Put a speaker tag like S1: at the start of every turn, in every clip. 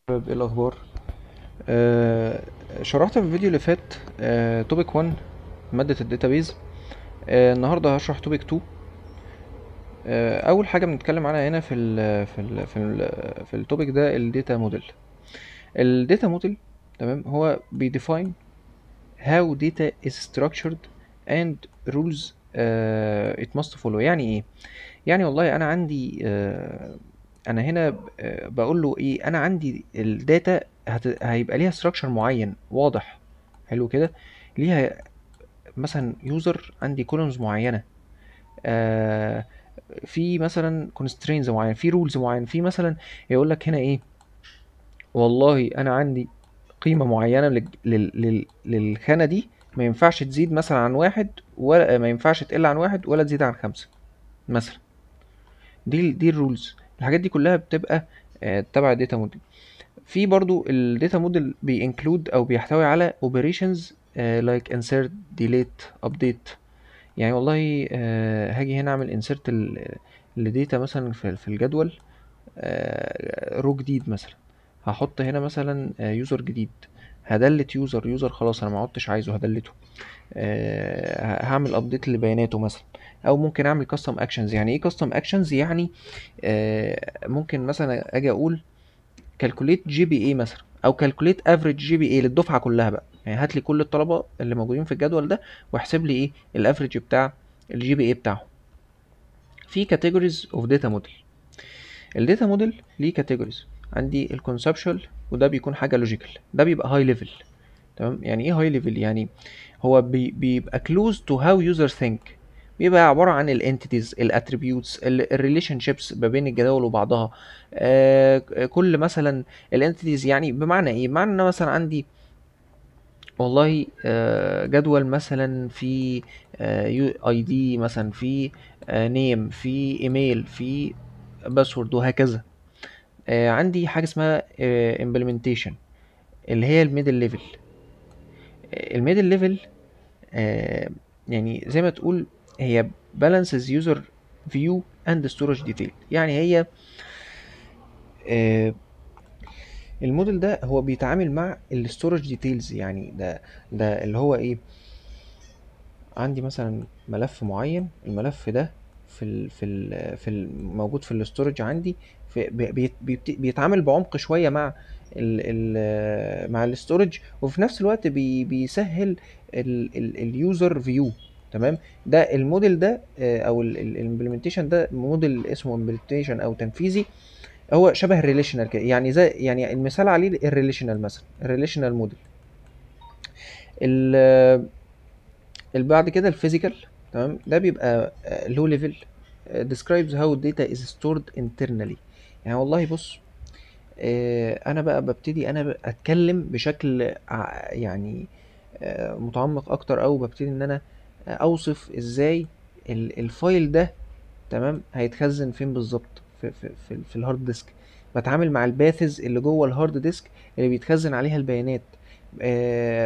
S1: شباب، ايه الاخبار؟ شرحت في الفيديو اللي فات توبيك 1 مادة الداتابيز. النهارده هشرح توبيك 2. اول حاجة بنتكلم عنها هنا في التوبيك ده الداتا موديل. الداتا موديل تمام هو بيديفاين how data is structured and rules it must follow. يعني ايه؟ يعني والله انا عندي انا هنا بقول له ايه، انا عندي الداتا هيبقى ليها structure معين واضح. حلو كده. ليها مثلا يوزر، عندي كولومز معينه، آه في مثلا constraints معين، في rules معين، في مثلا يقول لك هنا ايه، والله انا عندي قيمه معينه للخانه دي، ما ينفعش تزيد مثلا عن واحد، ولا ما ينفعش تقل عن واحد، ولا تزيد عن خمسة مثلا. دي الرولز، الحاجات دي كلها بتبقى تبع الداتا موديل. في برضو الداتا موديل بينكلود او بيحتوي على اوبريشنز لايك انسيرت، ديليت، ابديت. يعني والله هاجي هنا اعمل انسيرت لديتا مثلا في الجدول، رو جديد مثلا، هحط هنا مثلا يوزر جديد، هدلت يوزر خلاص انا ما عدتش عايزه هدلته. هعمل ابديت لبياناته مثلا. او ممكن اعمل كاستم اكشنز. يعني ايه كاستم اكشنز؟ يعني ممكن مثلا اجي اقول كالكوليت جي بي اي مثلا، او كالكوليت افريج جي بي اي للدفعه كلها بقى. يعني هات لي كل الطلبه اللي موجودين في الجدول ده واحسب لي ايه الافريج بتاع الجي بي اي بتاعهم. في كاتيجوريز اوف داتا موديل. الداتا موديل ليه كاتيجوريز. عندي الكونسبشوال، وده بيكون حاجه لوجيكال، ده بيبقى هاي ليفل. تمام. يعني ايه هاي ليفل؟ يعني هو بيبقى close to how user think. بيبقى عبارة عن الانتيتيز، الاتريبيوتس، الريليشن شيبس ما بين الجداول وبعضها. كل مثلا الانتيتيز، يعني بمعنى ايه؟ بمعنى ان أنا مثلا عندي والله جدول مثلا في اي دي مثلا، في نيم، في ايميل، في باسورد، وهكذا. عندي حاجه اسمها امبلمنتيشن، اللي هي الميدل ليفل. الميدل ليفل يعني زي ما تقول هي balances user view and storage detail. يعني هي آه، الموديل ده هو بيتعامل مع الستورج ديتيلز. يعني ده اللي هو ايه، عندي مثلا ملف معين، الملف ده موجود في الاستورج عندي، بيتعامل بعمق شويه مع مع الاستورج، وفي نفس الوقت بيسهل اليوزر فيو. تمام. ده الموديل ده او الامبلمنتيشن ده موديل اسمه امبلمنتيشن او تنفيذي. هو شبه الريليشنال كده، يعني زي يعني المثال عليه الريليشنال مثلا، الريليشنال موديل. اللي بعد كده الفيزيكال. تمام. ده بيبقى لو ليفل، describes how data is stored internally. يعني والله بص، انا بقى ببتدي اتكلم بشكل يعني متعمق اكتر، او ببتدي ان انا اوصف ازاي الفايل ده تمام هيتخزن فين بالظبط في الهارد ديسك. بتعامل مع الباثز اللي جوه الهارد ديسك اللي بيتخزن عليها البيانات.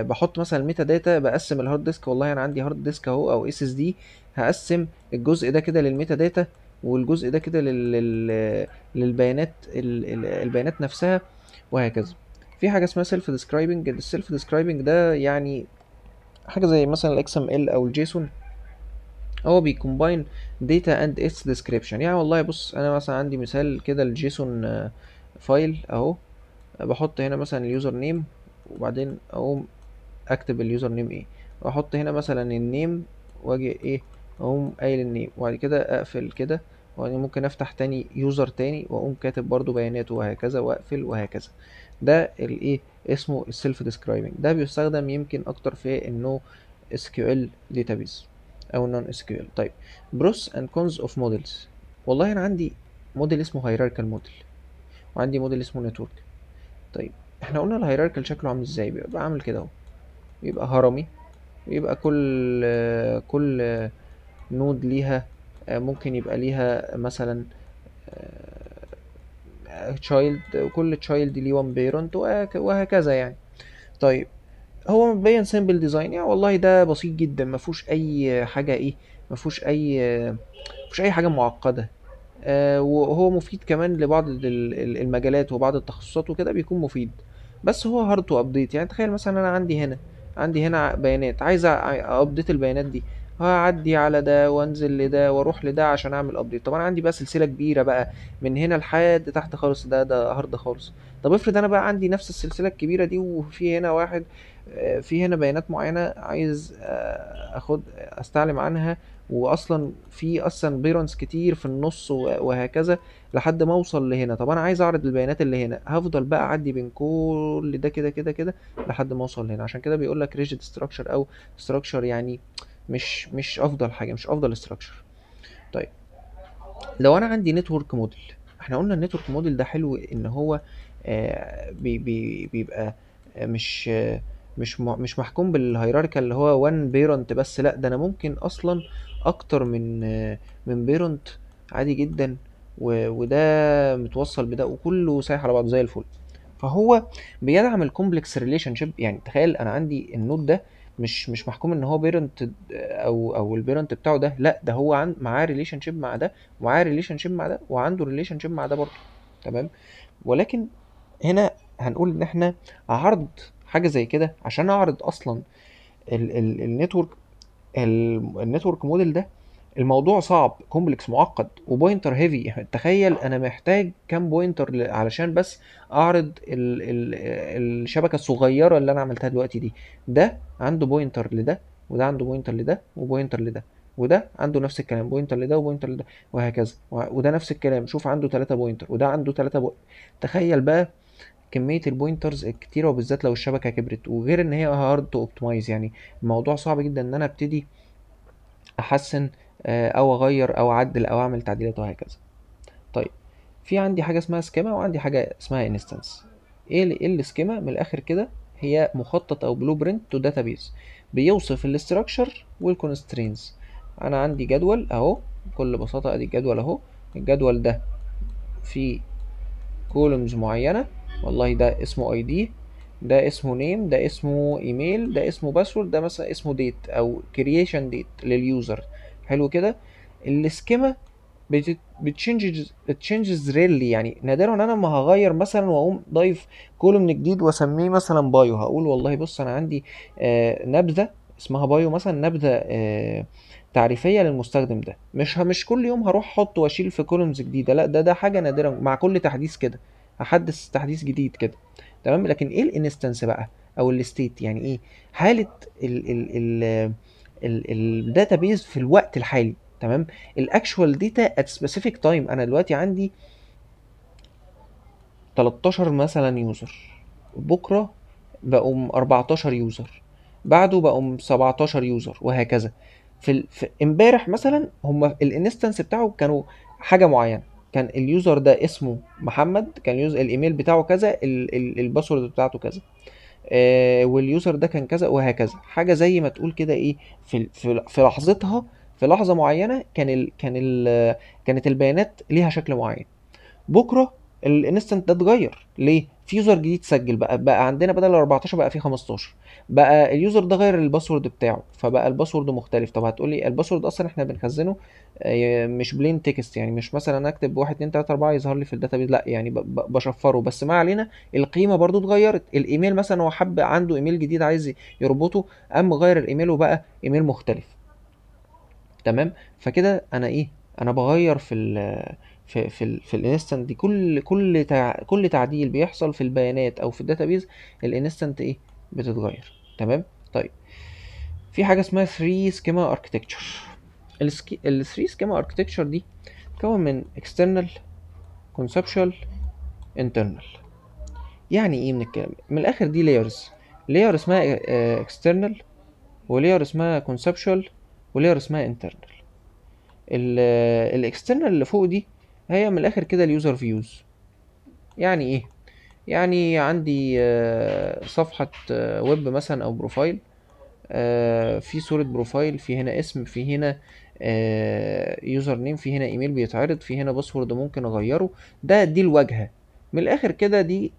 S1: بحط مثلا الميتا داتا، بقسم الهارد ديسك. والله انا عندي هارد ديسك اهو او اس اس دي، هقسم الجزء ده كده للميتا داتا، والجزء ده كده للبيانات، البيانات نفسها، وهكذا. في حاجه اسمها سيلف ديسكرايبنج. السيلف ديسكرايبنج ده يعني حاجه زي مثلا الاكس ام ال او الجيسون. هو بيكومباين داتا اند اتس ديسكريبشن. يعني والله بص، انا مثلا عندي مثال كده الجيسون فايل اهو. بحط هنا مثلا اليوزر نيم، وبعدين اقوم اكتب اليوزر نيم ايه، واحط هنا مثلا النيم، واجي ايه، اقوم قايل النيم، وبعد كده اقفل كده، وبعدين ممكن افتح تاني يوزر تاني واقوم كاتب برضو بياناته، وهكذا، واقفل، وهكذا. ده الايه، اسمه السيلف ديسكرايبنج. ده بيستخدم يمكن اكتر في النو اس كيو ال داتابيز او النون اس كيو ال. طيب، بروس اند كونز اوف موديلز. والله انا عندي موديل اسمه هيراركال موديل، وعندي موديل اسمه نتورك. طيب، احنا قلنا الهيراركال شكله عامل ازاي؟ بيبقى عامل كده اهو، بيبقى هرمي، بيبقى كل نود ليها ممكن يبقى ليها مثلا تشايلد، وكل تشايلد ليه وان بيرنت، وهكذا يعني. طيب، هو مبين سيمبل ديزاين. يعني والله ده بسيط جدا، ما فيهوش اي حاجه ايه، ما فيهوش اي حاجه معقده. وهو مفيد كمان لبعض المجالات وبعض التخصصات وكده بيكون مفيد. بس هو هارد تو ابديت. يعني تخيل مثلا انا عندي هنا بيانات، عايز ابديت البيانات دي، هعدي على ده وانزل لده واروح لده عشان اعمل ابديت. طب انا عندي بقى سلسله كبيره بقى من هنا لحد تحت خالص، ده هارد خالص. طب افرض انا بقى عندي نفس السلسله الكبيره دي وفي هنا واحد، في هنا بيانات معينه عايز اخد استعلم عنها، واصلا في اصلا بيرنس كتير في النص وهكذا لحد ما اوصل لهنا. طب انا عايز اعرض البيانات اللي هنا، هفضل بقى اعدي بين كل ده كده كده كده لحد ما اوصل لهنا. عشان كده بيقول لك ريجيد ستراكشر او ستراكشر، يعني مش افضل حاجه، مش افضل ستراكشر. طيب لو انا عندي نتورك موديل، احنا قلنا النتورك موديل ده حلو ان هو بيبقى مش مش محكوم بالهيراركال اللي هو وان بيرنت بس، لا ده انا ممكن اصلا اكتر من بيرنت عادي جدا، وده متوصل بده وكله سايح على بعضه زي الفل. فهو بيدعم الكومبلكس ريليشن شيب. يعني تخيل انا عندي النود ده مش محكوم ان هو بيرنت او البيرنت بتاعه ده، لا ده هو معاه ريليشن شيب مع ده، ومعاه ريليشن شيب مع ده، وعنده ريليشن شيب مع ده برضه. تمام. ولكن هنا هنقول ان احنا عرض حاجه زي كده عشان اعرض اصلا النتورك، النتورك موديل ده الموضوع صعب كومبلكس معقد وبوينتر هيفي. تخيل انا محتاج كام بوينتر علشان بس اعرض ال الشبكه الصغيره اللي انا عملتها دلوقتي دي. ده عنده بوينتر لده، وده عنده بوينتر لده وبوينتر لده، وده عنده نفس الكلام بوينتر لده وبوينتر لده وهكذا، وده نفس الكلام شوف عنده 3 بوينتر وده عنده 3 بوينتر. تخيل بقى كمية البوينترز الكتيرة، وبالذات لو الشبكة كبرت، وغير ان هي هارد تو اوبتمايز. يعني الموضوع صعب جدا ان انا ابتدي احسن او اغير او اعدل او اعمل تعديلات وهكذا. طيب في عندي حاجه اسمها سكيما وعندي حاجه اسمها انستنس. ايه السكيما من الاخر كده؟ هي مخطط او بلو برنت تو داتابيز بيوصف الاستراكشر والكونسترينز. انا عندي جدول اهو، بكل بساطه ادي الجدول اهو. الجدول ده فيه كولومز معينه، والله ده اسمه اي دي، ده اسمه نيم، ده اسمه ايميل، ده اسمه باسورد، ده مثلا اسمه ديت او كرييشن ديت لليوزر. حلو كده. السكيما بتشينجز ريلي، يعني نادرا انا ما هغير مثلا واقوم ضايف كولوم جديد واسميه مثلا بايو. هقول والله بص انا عندي نبذه اسمها بايو مثلا، نبذه تعريفيه للمستخدم ده. مش كل يوم هروح احط واشيل في كولومز جديده، لا ده حاجه نادره مع كل تحديث كده، احدث تحديث جديد كده. تمام. لكن ايه الانستنس بقى او الستيت؟ يعني ايه حاله الداتابيز في الوقت الحالي. تمام. الاكشوال داتا ات سبيسيفيك تايم. انا دلوقتي عندي 13 مثلا يوزر، بكره بقوا 14 يوزر، بعده بقوا 17 يوزر وهكذا. في امبارح مثلا هم الانستنس بتاعه كانوا حاجه معينه، كان اليوزر ده اسمه محمد، كان الايميل بتاعه كذا، الباسورد بتاعته كذا، واليوزر ده كان كذا وهكذا. حاجه زي ما تقول كده ايه، في لحظتها، في لحظه معينه كانت البيانات ليها شكل معين. بكره الانستنت ده اتغير ليه؟ في يوزر جديد سجل، بقى عندنا بدل ال 14 بقى في 15، بقى اليوزر ده غير الباسورد بتاعه فبقى الباسورد مختلف. طب هتقولي الباسورد اصلا احنا بنخزنه مش بلين تكست، يعني مش مثلا اكتب 1 2 3 4 يظهر لي في الداتابيز، لا يعني بشفره. بس ما علينا، القيمه برضو اتغيرت. الايميل مثلا هو حب عنده ايميل جديد عايز يربطه، قام غير الايميل وبقى ايميل مختلف. تمام. فكده انا ايه؟ انا بغير في الانستنت دي، كل تعديل بيحصل في البيانات او في الداتابيز الانستنت ايه؟ بتتغير. تمام. طيب في حاجه اسمها 3 سكيما اركتكتشر. ال 3 سكيما اركتكتشر دي تكون من external conceptual internal. يعني ايه من الكلام من الاخر؟ دي layers، layer اسمها external، ولاير اسمها conceptual، ولاير اسمها internal. الاكسترنال اللي فوق دي هي من الاخر كده اليوزر فيوز. يعني ايه؟ يعني عندي صفحة ويب مثلا او بروفايل، في صورة بروفايل، في هنا اسم، في هنا يوزر نيم، في هنا ايميل بيتعرض، في هنا باسورد ممكن اغيره. دي الواجهة من الاخر كده، دي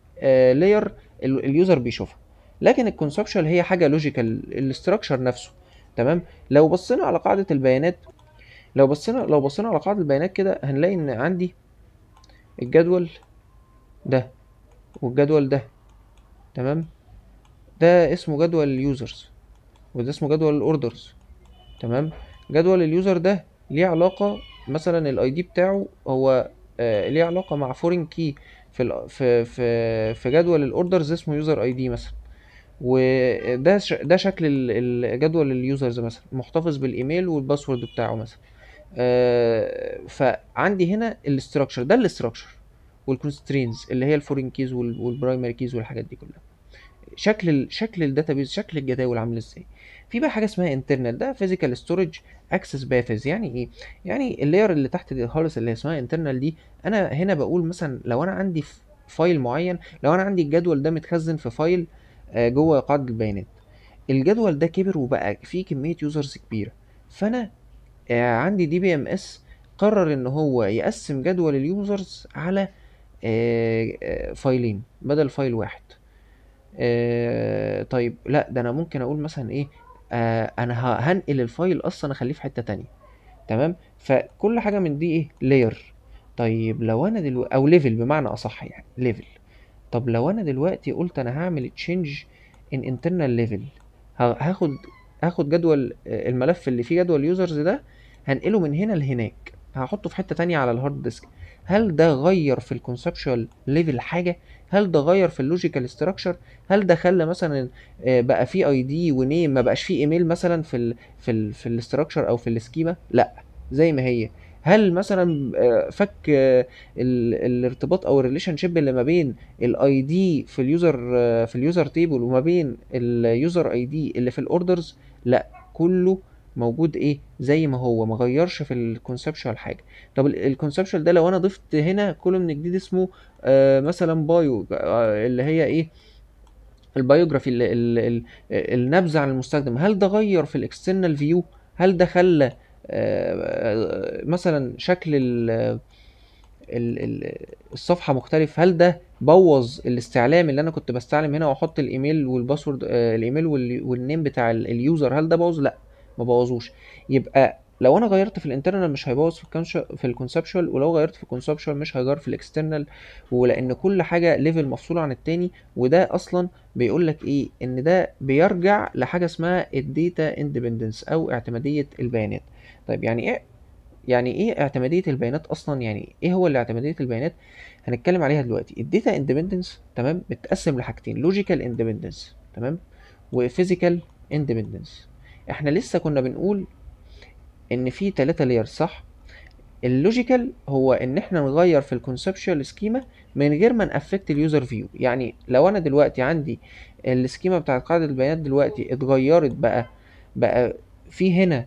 S1: لاير اليوزر بيشوفها. لكن الكونسبشوال هي حاجة لوجيكال، الاستراكشر نفسه. تمام. لو بصينا على قاعدة البيانات لو بصينا على قاعدة البيانات كده هنلاقي ان عندي الجدول ده والجدول ده، تمام؟ ده اسمه جدول اليوزرز، وده اسمه جدول الاوردرز، تمام؟ جدول اليوزر ده ليه علاقة، مثلا الاي دي بتاعه هو ليه علاقة مع فورين كي في في جدول الاوردرز اسمه يوزر اي دي مثلا. وده ده شكل الجدول اليوزرز مثلا، محتفظ بالايميل والباسورد بتاعه مثلا. فعندي هنا الاستراكشر، ده الاستراكشر والكونسترينز اللي هي الفورين كيز والبرايمري كيز والحاجات دي كلها. شكل الداتابيز، شكل الجداول عامل ازاي. في بقى حاجه اسمها انترنال، ده فيزيكال ستورج اكسس باثز. يعني ايه؟ يعني اللاير اللي تحت دي خالص اللي اسمها انترنال دي، انا هنا بقول مثلا لو انا عندي فايل معين، لو انا عندي الجدول ده متخزن في فايل جوه قاعده البيانات، الجدول ده كبر وبقى فيه كميه يوزرز كبيره، فانا عندي دي بي ام اس قرر ان هو يقسم جدول اليوزرز على فايلين بدل فايل واحد. طيب لا، ده انا ممكن اقول مثلا ايه، انا هنقل الفايل اصلا اخليه في حتة تانية، تمام؟ فكل حاجة من دي ايه؟ لاير. طيب لو انا دلوقتي، او ليفل بمعنى اصح، يعني ليفل. طب لو انا دلوقتي قلت انا هعمل تشينج ان انترنال ليفل، هاخد جدول الملف اللي فيه جدول يوزرز ده، هنقله من هنا لهناك، هحطه في حتة تانية على الهارد ديسك. هل ده غير في الكونسبشوال ليفل حاجة؟ هل ده غير في اللوجيكال ستراكشر؟ هل ده خلى مثلا بقى فيه اي دي ونيم، ما بقاش فيه ايميل مثلا في الاستراكشر او في السكيما؟ لا، زي ما هي. هل مثلا فك الارتباط او الريليشن شيب اللي ما بين الاي دي في اليوزر تيبل وما بين اليوزر اي دي اللي في الاوردرز؟ لا، كله موجود ايه زي ما هو، ما غيرش في الكونسبشوال حاجه. طب الكونسبشوال ده لو انا ضفت هنا كولوم جديد اسمه مثلا بايو، اللي هي ايه، البيوجرافي، النبذه عن المستخدم، هل ده غير في الاكسترنال فيو؟ هل ده خلى مثلا شكل الصفحه مختلف؟ هل ده بوظ الاستعلام اللي انا كنت بستعلم هنا واحط الايميل والباسورد، الايميل والنيم بتاع اليوزر؟ هل ده بوظ؟ لا، ما بوظوش. يبقى لو انا غيرت في الانترنال مش هيبوظ في الكونسبشوال، ولو غيرت في الكونسبشوال مش هيغير في الاكسترنال، ولان كل حاجه ليفل مفصول عن التاني. وده اصلا بيقول لك ايه؟ ان ده بيرجع لحاجه اسمها الديتا اندبندنس او اعتماديه البيانات. طيب يعني ايه اعتماديه البيانات اصلا؟ يعني ايه هو اللي اعتماديه البيانات؟ هنتكلم عليها دلوقتي. الداتا اندبندنس، تمام، بتتقسم لحاجتين: لوجيكال اندبندنس، تمام، وفيزيكال اندبندنس. احنا لسه كنا بنقول ان في 3 لاير، صح؟ اللوجيكال هو ان احنا نغير في الكونسبشوال سكيما من غير ما نافكت اليوزر فيو. يعني لو انا دلوقتي عندي السكيما بتاعت قاعده البيانات دلوقتي اتغيرت، بقى في هنا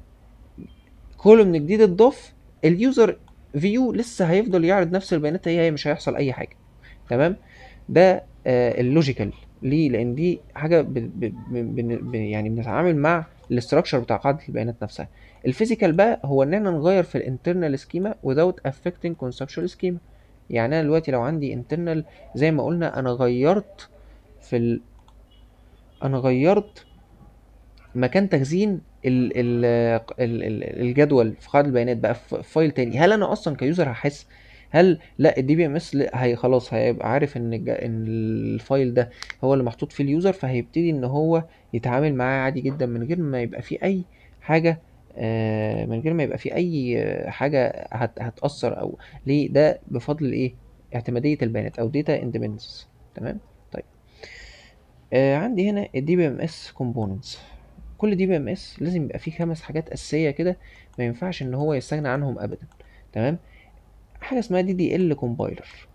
S1: كولوم جديد اتضاف، اليوزر فيو لسه هيفضل يعرض نفس البيانات، هي مش هيحصل اي حاجه، تمام؟ ده اللوجيكال. ليه؟ لان دي حاجه يعني بنتعامل مع الاستراكشر بتاع قاعده البيانات نفسها. الفيزيكال بقى هو ان احنا نغير في الانترنال سكيما without affecting conceptual schema. يعني انا دلوقتي لو عندي انترنال، زي ما قلنا، في ال... انا غيرت مكان تخزين الجدول في قاعده البيانات بقى في فايل تاني. هل انا اصلا كيوزر هحس؟ هل لا، الدي بي ام اس هي خلاص هيبقى عارف ان الفايل ده هو اللي محطوط فيه اليوزر، فهيبتدي ان هو يتعامل معاه عادي جدا من غير ما يبقى فيه اي حاجه، من غير ما يبقى فيه اي حاجه هتأثر. او ليه؟ ده بفضل ايه؟ اعتماديه البيانات او داتا اندبندنس، تمام؟ طيب عندي هنا الدي بي ام اس كومبوننتس. كل دي بي ام اس لازم يبقى فيه 5 حاجات اساسيه كده، ما ينفعش ان هو يستغنى عنهم ابدا، تمام؟ حاجه اسمها دي دي ال كومبايلر.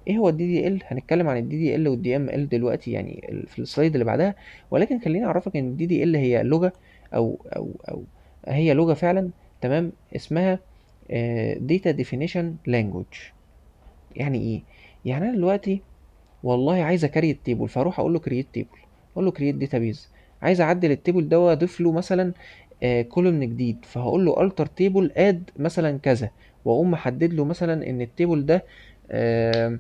S1: ايه هو الدي دي ال؟ هنتكلم عن الدي دي ال والدي ام ال دلوقتي، يعني في السلايد اللي بعدها. ولكن خليني اعرفك ان الدي دي ال هي لغه، او هي لغه فعلا، تمام، اسمها داتا ديفينيشن لانجوج. يعني ايه؟ يعني انا دلوقتي والله عايز اكريت تيبل، فاروح اقول له كرييت تيبل، اقول له كرييت داتابيز. عايز اعدل التيبل ده واضيف له مثلا كولوم جديد، فهقول له التر تيبل اد مثلا كذا، واقوم محدد له مثلا ان التيبل ده آه،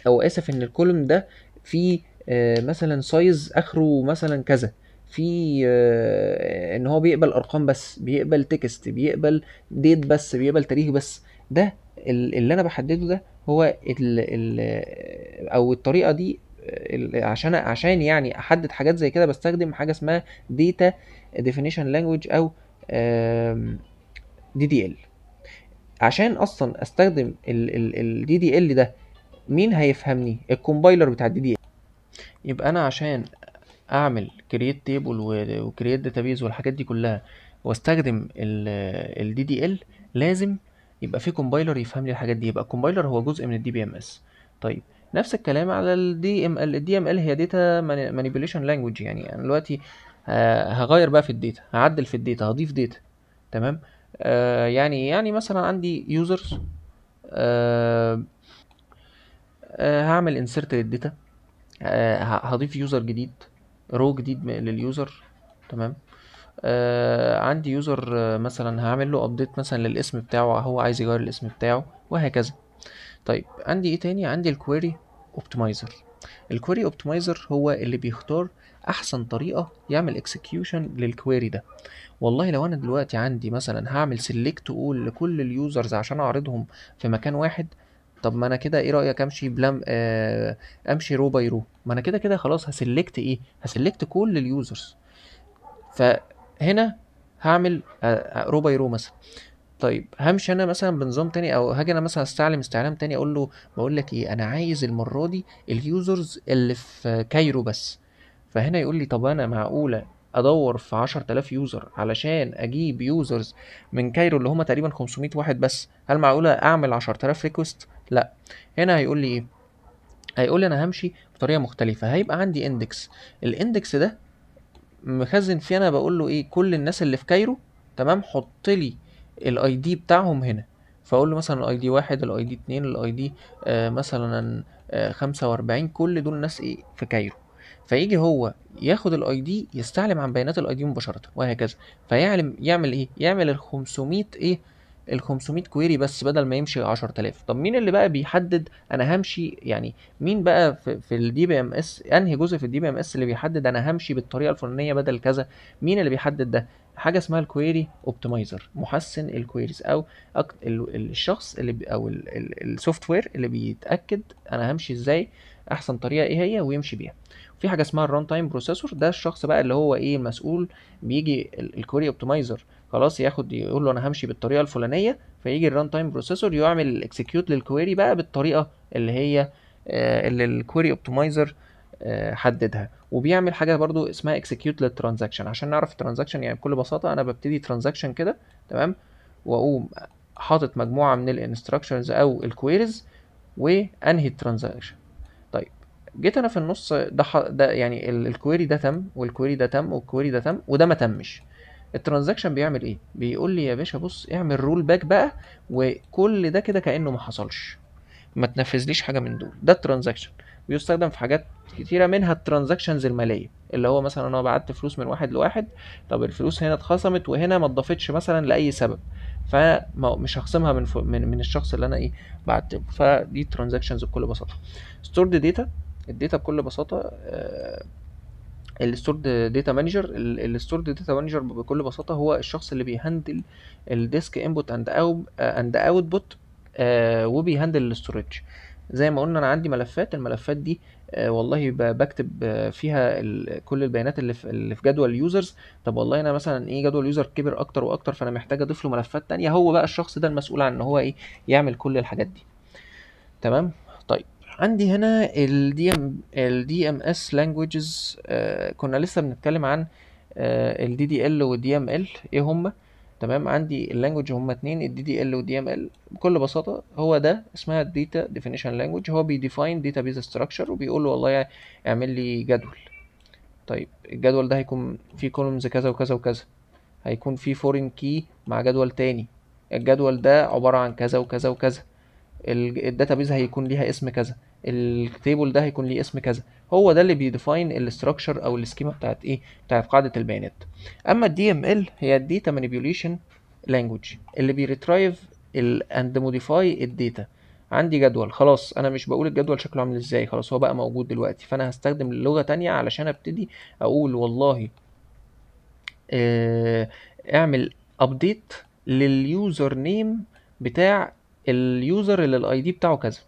S1: او اسف، ان الكولوم ده فيه مثلا سايز اخره مثلا كذا، في ان هو بيقبل ارقام بس، بيقبل تكست، بيقبل ديت بس، بيقبل تاريخ بس. ده اللي انا بحدده ده هو ال او الطريقه دي. عشان يعني احدد حاجات زي كده بستخدم حاجه اسمها data definition language او دي دي ال. عشان اصلا استخدم الدي دي ال ده، مين هيفهمني؟ الكومبايلر بتاع الدي دي ال. يبقى انا عشان اعمل كرييت تيبل وكرييت داتابيز والحاجات دي كلها واستخدم الدي دي ال، لازم يبقى في كومبايلر يفهم لي الحاجات دي. يبقى الكومبايلر هو جزء من الدي بي ام اس. طيب نفس الكلام على الدي ام ال. الدي ام ال هي داتا مانيبيوليشن لانجويج. يعني انا دلوقتي هغير بقى في الداتا، هعدل في الداتا، هضيف داتا. تمام. يعني مثلا عندي يوزرز، آه هعمل انسيرت للداتا، هضيف يوزر جديد، رو جديد لليوزر. تمام. عندي يوزر مثلا هعمل له ابديت مثلا للاسم بتاعه، هو عايز يغير الاسم بتاعه وهكذا. طيب عندي ايه تاني؟ عندي الكويري اوبتمايزر. الكويري اوبتمايزر هو اللي بيختار احسن طريقه يعمل اكسكيوشن للكويري ده. والله لو انا دلوقتي عندي مثلا هعمل سيلكت اول لكل اليوزرز عشان اعرضهم في مكان واحد، طب ما انا كده ايه رايك امشي بلام امشي رو باي رو؟ ما انا كده كده خلاص هسلكت ايه، هسلكت كل اليوزرز. فهنا هعمل رو باي رو مثلا. طيب همشي انا مثلا بنظام تاني، او هاجي انا مثلا استعلم استعلام تاني، اقول له بقول لك ايه، انا عايز المره دي اليوزرز اللي في كايرو بس. فهنا يقول لي طب انا معقوله ادور في 10000 يوزر علشان اجيب يوزرز من كايرو اللي هم تقريبا 500 واحد بس؟ هل معقوله اعمل 10000 ريكوست؟ لا. هنا هيقول لي ايه؟ هيقول لي انا همشي بطريقه مختلفه. هيبقى عندي اندكس، الاندكس ده مخزن فيه، انا بقول له ايه، كل الناس اللي في كايرو. تمام. حط لي الاي دي بتاعهم هنا. فاقول له مثلا الاي دي واحد، الاي دي اتنين، الاي دي مثلا 45. كل دول ناس ايه في كايرو. فيجي هو ياخد الاي دي، يستعلم عن بيانات الاي دي مباشره وهكذا. يعمل ايه؟ يعمل ال 500 ايه، ال 500 كويري بس بدل ما يمشي 10000. طب مين اللي بقى بيحدد انا همشي يعني؟ مين بقى في الدي بي ام اس، انهي جزء في الدي بي ام اس اللي بيحدد انا همشي بالطريقه الفلانيه بدل كذا؟ مين اللي بيحدد ده؟ حاجه اسمها الكويري اوبتمايزر، محسن الكويريز، او الشخص اللي او السوفت وير اللي بيتاكد انا همشي ازاي، احسن طريقه ايه هي، ويمشي بيها. في حاجه اسمها الران تايم بروسيسور، ده الشخص بقى اللي هو ايه مسؤول. بيجي الكويري اوبتمايزر خلاص ياخد يقول له انا همشي بالطريقه الفلانيه، فيجي الران تايم بروسيسور يعمل اكسكيوت للكويري بقى بالطريقه اللي هي اللي الكويري اوبتمايزر حددها. وبيعمل حاجه برضو اسمها اكسكيوت للترانزاكشن. عشان نعرف الترانزاكشن يعني بكل بساطه، انا ببتدي ترانزاكشن كده. تمام. واقوم حاطط مجموعه من الانستراكشنز او الكويريز وانهي الترانزاكشن. طيب جيت انا في النص ده يعني الكويري ده تم، والكويري ده تم، والكويري ده تم، وده ما تمش. الترانزاكشن بيعمل ايه؟ بيقول لي يا باشا بص اعمل رول باك بقى، وكل ده كده كانه ما حصلش، ما تنفذليش حاجه من دول. ده الترانزاكشن بيستخدم في حاجات كتيره، منها الترانزاكشنز الماليه، اللي هو مثلا انا بعت فلوس من واحد لواحد، طب الفلوس هنا اتخصمت وهنا ما اتضافتش مثلا لاي سبب، فمش هخصمها من الشخص اللي انا ايه بعت له. فدي الترانزاكشنز بكل بساطه. ستورد داتا، الداتا بكل بساطه الستورد داتا مانجر. الستورد داتا مانجر بكل بساطه هو الشخص اللي بيهندل الديسك انبوت اند اوتبوت، وبيهندل الاستورج. زي ما قلنا انا عندي ملفات، الملفات دي والله بكتب فيها كل البيانات اللي في جدول اليوزرز. طب والله انا مثلا ايه جدول اليوزر كبر اكتر واكتر، فانا محتاج اضيف له ملفات تانية. هو بقى الشخص ده المسؤول عن ان هو ايه يعمل كل الحاجات دي. تمام. طيب عندي هنا الدي ام اس لانجويجز. كنا لسه بنتكلم عن الدي دي ال والدي ام ال ايه هما. تمام. عندي اللانجوج هما اتنين، الدي دي ال والدي ام ال. بكل بساطه هو ده اسمها داتا ديفينيشن لانجوج. هو بيديفاين داتابيز ستراكشر وبيقول له والله اعمل لي جدول. طيب الجدول ده هيكون فيه كولومز كذا وكذا وكذا، هيكون فيه فورين كي مع جدول تاني، الجدول ده عباره عن كذا وكذا وكذا، الداتابيز هيكون ليها اسم كذا، التيبل ده هيكون ليه اسم كذا. هو ده اللي بيديفاين الاستراكشر او السكيما بتاعت ايه، بتاعت قاعده البيانات. اما الدي ام ال هي الداتا مانيبيوليشن لانجوج، اللي بيريترايف اند موديفاي الداتا. عندي جدول خلاص، انا مش بقول الجدول شكله عامل ازاي، خلاص هو بقى موجود دلوقتي، فانا هستخدم لغه تانية علشان ابتدي اقول والله اعمل ابديت لليوزر نيم بتاع اليوزر اللي الاي دي بتاعه كذا.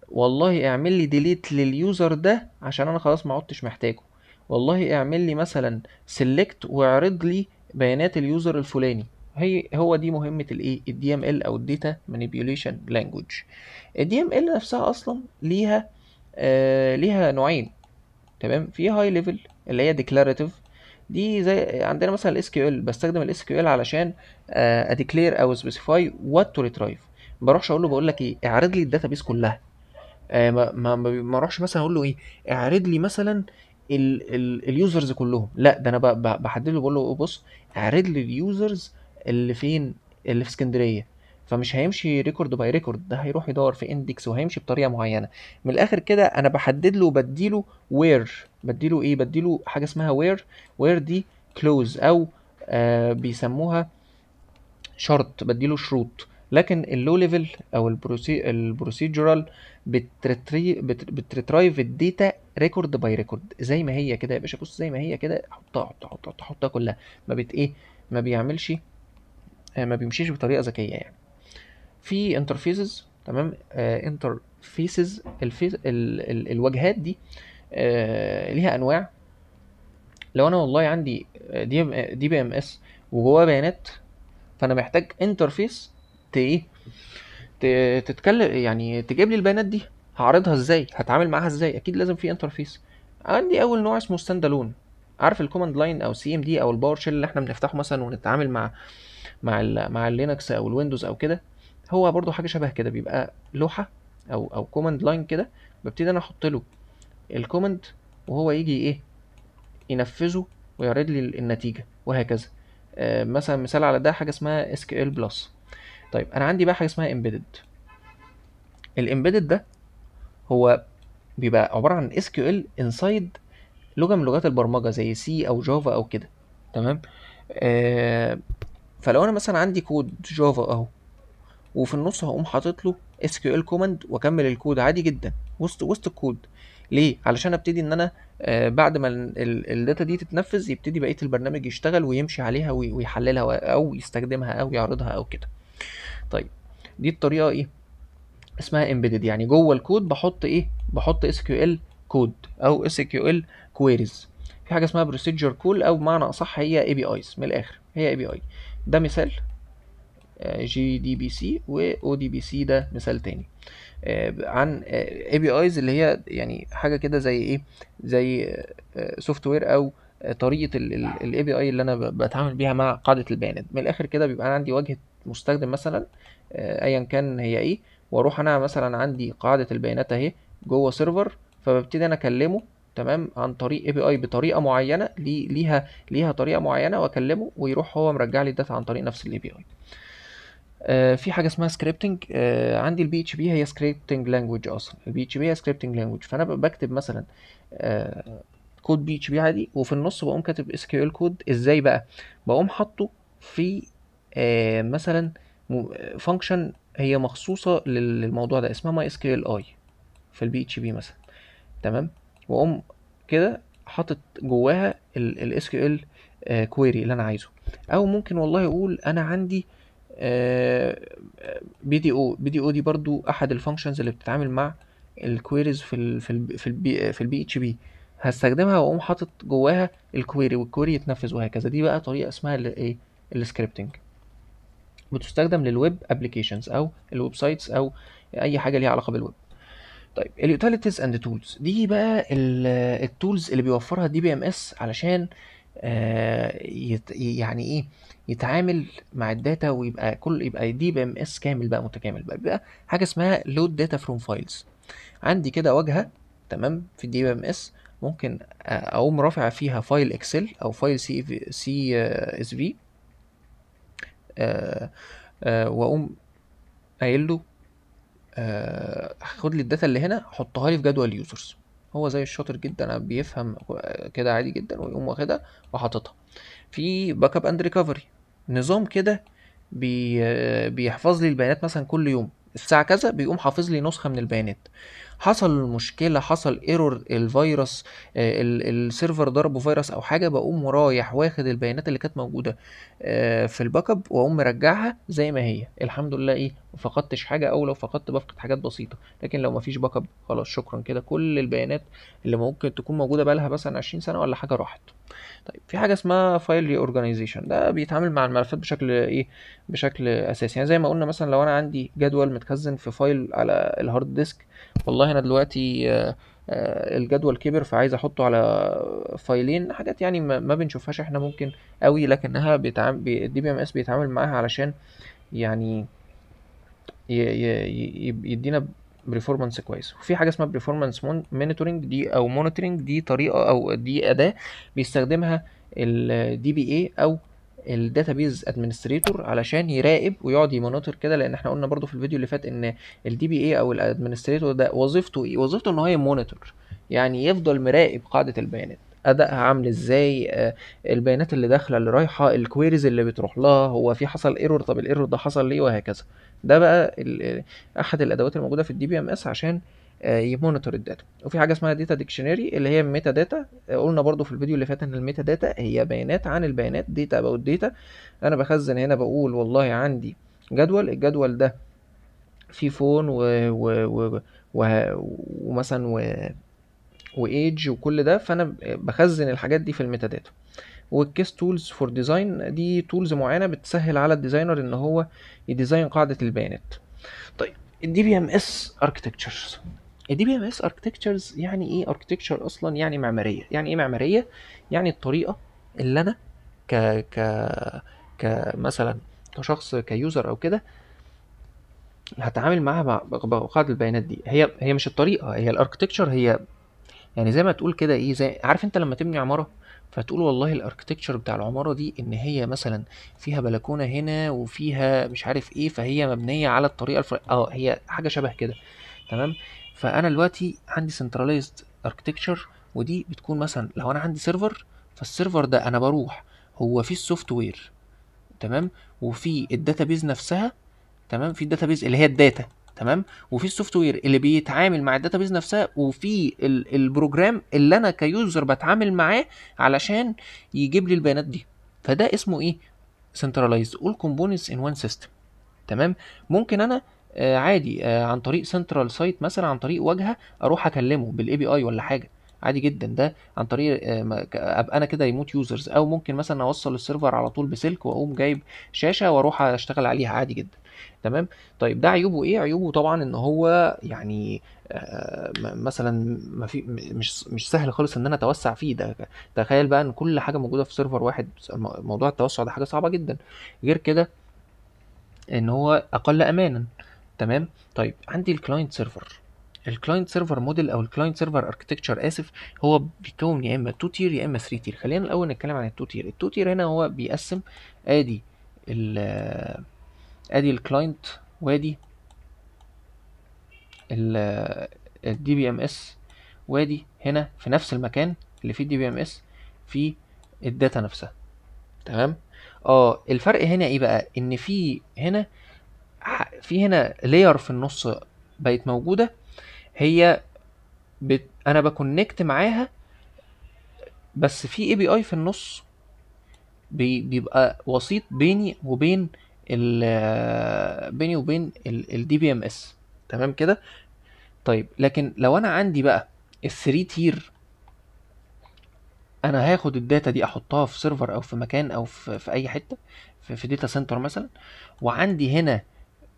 S1: والله اعمل لي ديليت لليوزر ده عشان انا خلاص ما عدتش محتاجه. والله اعمل لي مثلا سيلكت واعرض لي بيانات اليوزر الفلاني. هو دي مهمة الايه الدي ام ال او الداتا مانيبيوليشن لانجوج. الدي ام ال نفسها اصلا ليها نوعين. تمام، في هاي ليفل اللي هي ديكلاراتيف. دي زي عندنا مثلا الاس كيو ال، بستخدم الاس كيو ال علشان اديكلير او سبيسيفاي وات تو ريترايف. ما بروحش اقول له بقول لك ايه اعرض لي الداتابيس كلها. ما اروحش مثلا اقول له ايه اعرض لي مثلا اليوزرز كلهم. لا، ده انا بحدد له بقول له بص اعرض لي اليوزرز اللي فين، اللي في اسكندريه. فمش هيمشي ريكورد باي ريكورد، ده هيروح يدور في اندكس وهيمشي بطريقه معينه. من الاخر كده انا بحدد له وبديله وير، بديله ايه، بديله حاجه اسمها وير دي كلوز او بيسموها شرط، بديله شروط. لكن اللو ليفل او البروسيجرال بتريترايف الداتا ريكورد باي ريكورد زي ما هي كده يا باشا. بص زي ما هي كده، حطها كلها. ما بت ايه ما بيعملش ما بيمشيش بطريقه ذكيه يعني. في انترفيسز، تمام. انترفيسز الواجهات دي ليها انواع. لو انا والله عندي دي بي ام اس وجواه بيانات، فانا محتاج انترفيس ايه تتكلم يعني تجيب لي البيانات دي. هعرضها ازاي، هتعامل معاها ازاي؟ اكيد لازم في انترفيس. عندي اول نوع اسمه ستاند الون. عارف الكوماند لاين او سي ام دي او الباور شيل اللي احنا بنفتحه مثلا ونتعامل مع اللينكس او الويندوز او كده. هو برضو حاجه شبه كده، بيبقى لوحه او كوماند لاين كده. ببتدي انا احط له الكوماند وهو يجي ايه ينفذه ويعرض لي النتيجه وهكذا. مثلا مثال على ده حاجه اسمها اس كيو ال بلس. طيب انا عندي بقى حاجه اسمها امبيدد. الامبيدد ده هو بيبقى عباره عن اس كيو ال انسايد لغه من لغات البرمجه زي سي او جافا او كده. تمام. آه فلو انا مثلا عندي كود جافا اهو، وفي النص هقوم حاطط له اس كيو ال كوماند واكمل الكود عادي جدا وسط الكود. ليه؟ علشان ابتدي ان انا بعد ما الداتا دي تتنفذ يبتدي بقيه البرنامج يشتغل ويمشي عليها ويحللها او يستخدمها او يعرضها او كده. طيب دي الطريقه ايه اسمها امبيدد. يعني جوه الكود بحط اس كيو ال كود او اس كيو ال كويريز. في حاجه اسمها بروسيجر كول او بمعنى اصح هي اي بي ايز. من الاخر هي اي بي اي. ده مثال جي دي بي سي، واو دي بي سي ده مثال تاني عن اي بي ايز اللي هي يعني حاجه كده زي ايه، زي سوفت وير او طريقه الاي بي اي اللي انا بتعامل بيها مع قاعده البيانات. من الاخر كده بيبقى انا عندي واجهه مستخدم مثلا ايا كان هي ايه، واروح انا مثلا عندي قاعده البيانات اهي جوه سيرفر، فببتدي انا اكلمه تمام عن طريق اي بي اي بطريقه معينه ليها طريقه معينه، واكلمه ويروح هو مرجع لي الداتا عن طريق نفس الاي بي اي. في حاجه اسمها سكريبتنج. عندي البي اتش بي هي سكريبتنج لانجوج. اصلا البي اتش بي هي سكريبتنج لانجوج، فانا بكتب مثلا كود بي اتش بي عادي، وفي النص بقوم كاتب اس كيو ال كود. ازاي بقى؟ بقوم حاطه في مثلا فانكشن هي مخصوصه للموضوع ده اسمها ماي اس كيو ال اي في البي اتش بي مثلا. تمام. واقوم كده حاطط جواها الاس كيو ال كويري اللي انا عايزه. او ممكن والله اقول انا عندي بي دي او دي برضو احد الفانكشنز اللي بتتعامل مع الكويريز في البي اتش بي. هستخدمها واقوم حاطط جواها الكويري والكويري يتنفذ وهكذا. دي بقى طريقه اسمها الايه السكريبتنج. بتستخدم للويب ابلكيشنز او الويب سايتس او اي حاجه ليها علاقه بالويب. طيب اليوتيليتيز اند تولز دي بقى التولز اللي بيوفرها الدي بي ام اس علشان يعني ايه يتعامل مع الداتا ويبقى يبقى دي بي ام اس كامل بقى متكامل بقى حاجه اسمها لود داتا فروم فايلز. عندي كده واجهه تمام في الدي بي ام اس، ممكن اقوم رافع فيها فايل اكسل او فايل سي اس في، واقوم قايل له خد لي الداتا اللي هنا حطها لي في جدول يوزرز. هو زي الشاطر جدا بيفهم كده عادي جدا ويقوم واخدها وحاططها في باك اب اند ريكفري. نظام كده بيحفظ لي البيانات مثلا كل يوم الساعة كذا بيقوم حافظ لي نسخة من البيانات. حصل مشكله، حصل ايرور، الفيروس السيرفر ضربه فيروس او حاجه، بقوم رايح واخد البيانات اللي كانت موجوده في الباك اب، واقوم مرجعها زي ما هي. الحمد لله ايه، ما فقدتش حاجه، او لو فقدت بفقد حاجات بسيطه. لكن لو ما فيش باك اب خلاص شكرا كده، كل البيانات اللي ممكن تكون موجوده بقالها مثلا 20 سنه ولا حاجه راحت. طيب في حاجه اسمها فايل ري اورجانيزيشن، ده بيتعامل مع الملفات بشكل ايه، بشكل اساسي. يعني زي ما قلنا مثلا لو انا عندي جدول متخزن في فايل على الهارد ديسك، والله انا دلوقتي الجدول كبر فعايز احطه على فايلين، حاجات يعني ما بنشوفهاش احنا ممكن قوي، لكنها بيتعامل الدي بي ام اس بيتعامل معاها علشان يعني يدينا بريفورمانس كويس. وفي حاجه اسمها بريفورمانس مونيتورنج دي، او مونيتورنج دي طريقه او دي اداه بيستخدمها الدي بي اي او الداتابيز ادمنستريتور علشان يراقب ويقعد يمونيتور كده. لان احنا قلنا برضو في الفيديو اللي فات ان الدي بي اي او الادمنستريتور ده وظيفته ايه؟ وظيفته ان هو يمونيتور، يعني يفضل مراقب قاعده البيانات، ادائها عامل ازاي، البيانات اللي داخله اللي رايحه، الكويريز اللي بتروح لها، هو في حصل ايرور، طب الايرور ده حصل ليه، وهكذا. ده بقى احد الادوات الموجوده في الدي بي ام اس عشان يمونيتور الداتا. وفي حاجه اسمها داتا ديكشنري اللي هي ميتا داتا. قلنا برضو في الفيديو اللي فات ان الميتا داتا هي بيانات عن البيانات، داتا اباوت داتا. انا بخزن هنا، بقول والله عندي جدول، الجدول ده فيه فون و... ومثلا وايدج وكل ده، فانا بخزن الحاجات دي في الميتا داتا. والكيس تولز فور ديزاين، دي تولز معينه بتسهل على الديزاينر ان هو يديزاين قاعده البيانات. طيب الدي بي ام اس اركتكتشرز. الدي بي ام اس اركتكتشرز يعني ايه؟ اركتكتشر اصلا يعني معماريه. يعني ايه معماريه؟ يعني الطريقه اللي انا ك ك كمثلا كشخص كيوزر او كده هتعامل معاها بقاعده البيانات دي. هي مش الطريقه، هي الاركتكتشر. هي يعني زي ما تقول كده ايه، زي عارف انت لما تبني عماره فتقول والله الاركتكتشر بتاع العماره دي ان هي مثلا فيها بلكونه هنا وفيها مش عارف ايه، فهي مبنيه على الطريقه هي حاجه شبه كده. تمام. فانا دلوقتي عندي سنتراليزد اركتكتشر، ودي بتكون مثلا لو انا عندي سيرفر، فالسيرفر ده انا بروح هو فيه السوفت وير، تمام، وفي الداتابيز نفسها، تمام، في الداتابيز اللي هي الداتا، تمام، وفي السوفت وير اللي بيتعامل مع الداتابيز نفسها، وفي البروجرام اللي انا كيوزر بتعامل معاه علشان يجيب لي البيانات دي. فده اسمه ايه؟ centralized all components in one system. تمام. ممكن انا عادي عن طريق سنترال سايت مثلا، عن طريق واجهه اروح اكلمه بالاي بي اي ولا حاجه، عادي جدا. ده عن طريق ابقى انا كده ريموت يوزرز، او ممكن مثلا اوصل السيرفر على طول بسلك واقوم جايب شاشه واروح اشتغل عليها عادي جدا. تمام. طيب ده عيوبه ايه؟ عيوبه طبعا ان هو يعني مثلا ما في مش سهل خالص ان انا اتوسع فيه. ده تخيل بقى ان كل حاجه موجوده في سيرفر واحد، موضوع التوسع ده حاجه صعبه جدا. غير كده ان هو اقل امانا. تمام. طيب عندي الكلاينت سيرفر. الكلاينت سيرفر موديل او الكلاينت سيرفر اركتكتشر اسف، هو بيكون يا اما 2 تير يا اما 3 تير. خلينا الاول نتكلم عن التو تير. التو تير هنا هو بيقسم ادي ال ادي الكلاينت، وادي الدي بي ام اس، وادي هنا في نفس المكان اللي فيه الدي بي ام اس في الداتا نفسها. تمام. الفرق هنا ايه بقى؟ ان في هنا لاير في النص بقت موجوده، هي انا بكونكت معاها، بس في اي بي اي في النص بيبقى وسيط بيني وبين الدي بي ام اس. تمام كده. طيب لكن لو انا عندي بقى الثري تير، انا هاخد الداتا دي احطها في سيرفر او في مكان او في اي حته، في داتا سنتر مثلا، وعندي هنا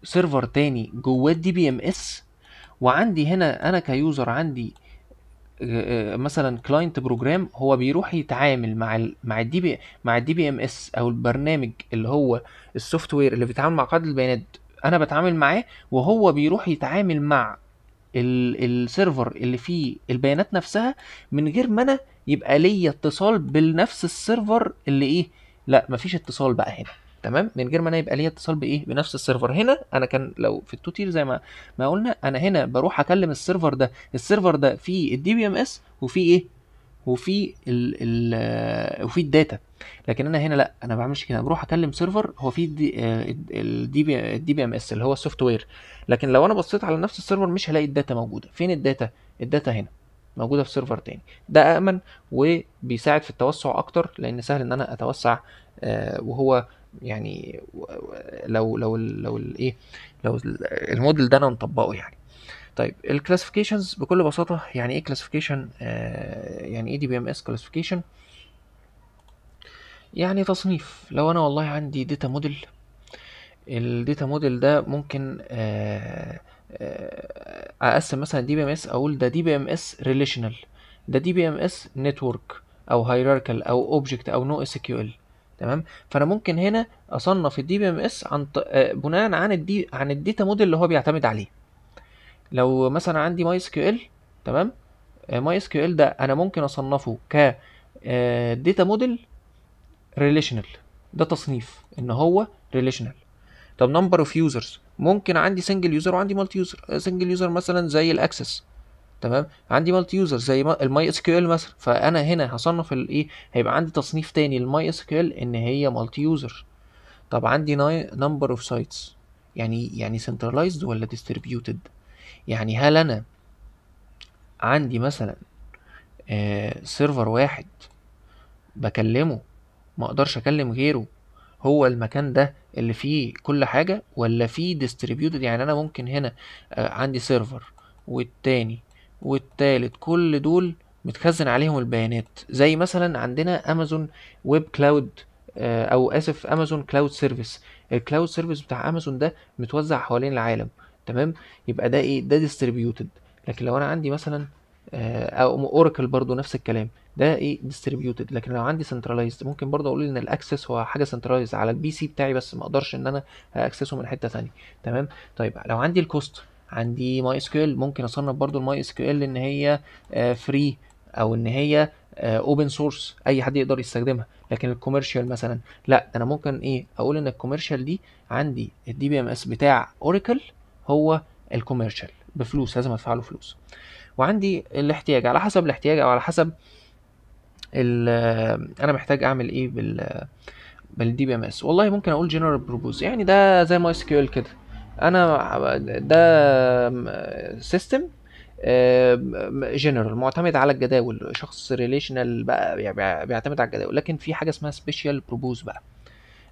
S1: سيرفر تاني جواه الدي بي ام اس، وعندي هنا انا كيوزر عندي مثلا كلاينت بروجرام هو بيروح يتعامل مع الدي بي ام اس، او البرنامج اللي هو السوفت وير اللي بيتعامل مع قاعده البيانات، انا بتعامل معاه، وهو بيروح يتعامل مع السيرفر اللي فيه البيانات نفسها، من غير ما انا يبقى ليا اتصال بنفس السيرفر اللي ايه، لا مفيش اتصال بقى هنا. تمام. من غير ما انا يبقى ليا اتصال بايه، بنفس السيرفر. هنا انا كان لو في التو تير زي ما قلنا، انا هنا بروح اكلم السيرفر ده فيه الدي بي ام اس وفيه ايه، وفي الداتا. لكن انا هنا لا، انا ما بعملش كده، بروح اكلم سيرفر هو فيه الدي بي ام اس اللي هو السوفت وير. لكن لو انا بصيت على نفس السيرفر مش هلاقي الداتا موجوده. فين الداتا؟ الداتا هنا موجوده في سيرفر تاني. ده امن وبيساعد في التوسع اكتر، لان سهل ان انا اتوسع. وهو يعني لو الايه، لو الموديل ده انا مطبقه يعني. طيب الكلاسيفيكيشنز بكل بساطه، يعني ايه كلاسيفيكيشن؟ يعني ايه دي بي ام اس كلاسيفيكيشن؟ يعني تصنيف. لو انا والله عندي داتا موديل، الداتا موديل ده ممكن اقسم مثلا دي بي ام اس، اقول ده دي بي ام اس ريليشنال، ده دي بي ام اس نتورك، او هيراركال، او اوبجكت، او نو اس كيو ال. تمام. فانا ممكن هنا اصنف الدي بي ام اس بناء عن الداتا موديل اللي هو بيعتمد عليه. لو مثلا عندي ماي اس كيو ال، تمام، ماي اس كيو ال ده انا ممكن اصنفه ك داتا موديل ريليشنال. ده تصنيف ان هو ريليشنال. طب نمبر اوف يوزرز، ممكن عندي سنجل يوزر وعندي مالتي يوزر. سنجل يوزر مثلا زي الاكسس، تمام. عندي مالتي يوزر زي الماي اس كيو ال مثلا، فانا هنا هصنف الايه، هيبقى عندي تصنيف تاني للماي اس كيو ال ان هي مالتي يوزر. طب عندي نمبر اوف سايتس، يعني سنترلايزد ولا ديستريبيوتد؟ يعني هل انا عندي مثلا سيرفر واحد بكلمه، ما اقدرش اكلم غيره، هو المكان ده اللي فيه كل حاجة، ولا فيه ديستريبيوتد؟ يعني انا ممكن هنا عندي سيرفر والتاني والتالت كل دول متخزن عليهم البيانات، زي مثلا عندنا امازون ويب كلاود، او اسف امازون كلاود سيرفيس. الكلاود سيرفيس بتاع امازون ده متوزع حوالين العالم، تمام. يبقى ده ايه؟ ده ديستريبيوتد. لكن لو انا عندي مثلا او اوراكل برضو نفس الكلام، ده ايه؟ ديستريبيوتد. لكن لو عندي سنترلايزد ممكن برضه اقول ان الاكسس هو حاجه سنترلايزد على البي سي بتاعي، بس ما اقدرش ان انا اكسسه من حته ثانيه. تمام. طيب لو عندي الكوست، عندي ماي اس كيو ال، ممكن اصنف برضه الماي اس كيو ال ان هي فري، او ان هي اوبن سورس اي حد يقدر يستخدمها. لكن الكوميرشال مثلا لا، ده انا ممكن ايه، اقول ان الكوميرشال دي عندي الدي بي ام اس بتاع اوراكل هو الكوميرشال بفلوس، لازم ادفع له فلوس. وعندي الاحتياج، على حسب الاحتياج او على حسب انا محتاج اعمل ايه بالدي بي ام اس. والله ممكن اقول جنرال بروبوز، يعني ده زي ماي اس كيو ال كده. انا ده سيستم جنرال معتمد على الجداول، شخص ريليشنال بقى بيعتمد على الجداول. لكن في حاجه اسمها سبيشال بروبوز بقى،